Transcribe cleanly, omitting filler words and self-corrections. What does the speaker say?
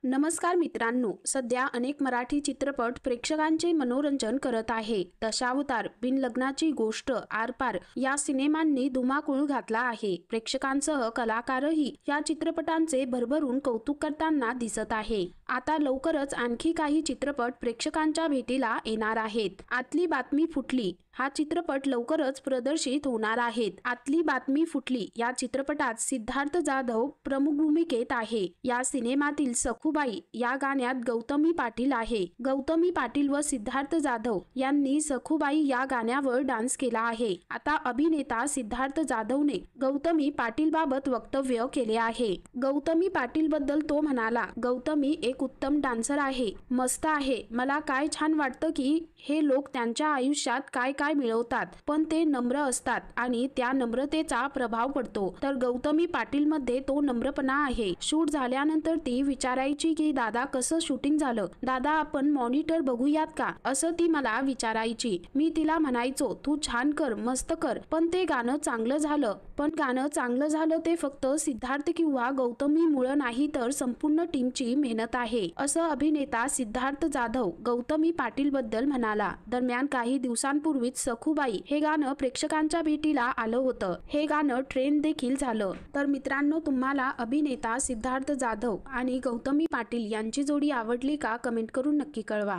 नमस्कार मित्रांनो, सध्या अनेक मराठी चित्रपट प्रेक्षकांचे मनोरंजन करत आहे. दशावतार, बिन लग्नाची गोष्ट, आरपार या सिनेमांनी धुमाकूळ घातला आहे. प्रेक्षकांसह कलाकारही या चित्रपटांचे भरभरून कौतुक करताना दिसत आहे. आता लवकरच आणखी काही चित्रपट प्रेक्षकांच्या भेटीला येणार आहेत. आतली बातमी फुटली हा चित्रपट लवकरच प्रदर्शित होणार आहेत. आतली बातमी फुटली या चित्रपटात सिद्धार्थ जाधव प्रमुख भूमिकेत आहे. या सिनेमातील सखूबाई या गाण्यात गौतमी पाटील आहे. गौतमी पाटील व सिद्धार्थ जाधव यांनी सखूबाई या गाण्यावर डान्स केला आहे. आता अभिनेता सिद्धार्थ जाधवने गौतमी पाटील बाबत वक्तव्य केले आहे. गौतमी पाटील बद्दल तो म्हणाला, गौतमी एक उत्तम डान्सर आहे, मस्त आहे. मला काय छान वाटतं की हे लोक त्यांच्या आयुष्यात काय मिळवतात, पण ते नम्र असतात आणि त्या नम्रतेचा प्रभाव पडतो. तर गौतमी पाटील मध्ये तो नम्रपणा आहे. शूट झाल्यानंतर ती विचारायची की दादा कसं शूटिंग झालं, दादा आपण मॉनिटर बघूयात का, असं ती मला विचारायची. मी तिला म्हणायचो तू छान कर, मस्त कर. पण ते गाणं चांगलं झालं. पण गाणं चांगलं झालं ते फक्त सिद्धार्थ किंवा गौतमी मुळे नाही तर संपूर्ण टीमची मेहनत आहे, असं अभिनेता सिद्धार्थ जाधव गौतमी पाटील बद्दल म्हणाला. दरम्यान काही दिवसांपूर्वी सखूबाई हे गाणं प्रेक्षकांच्या भेटीला आलं होतं. हे गाणं ट्रेंड देखील झालं. तर मित्रांनो, तुम्हाला अभिनेता सिद्धार्थ जाधव आणि गौतमी पाटील यांची जोडी आवडली का? कमेंट करून नक्की कळवा.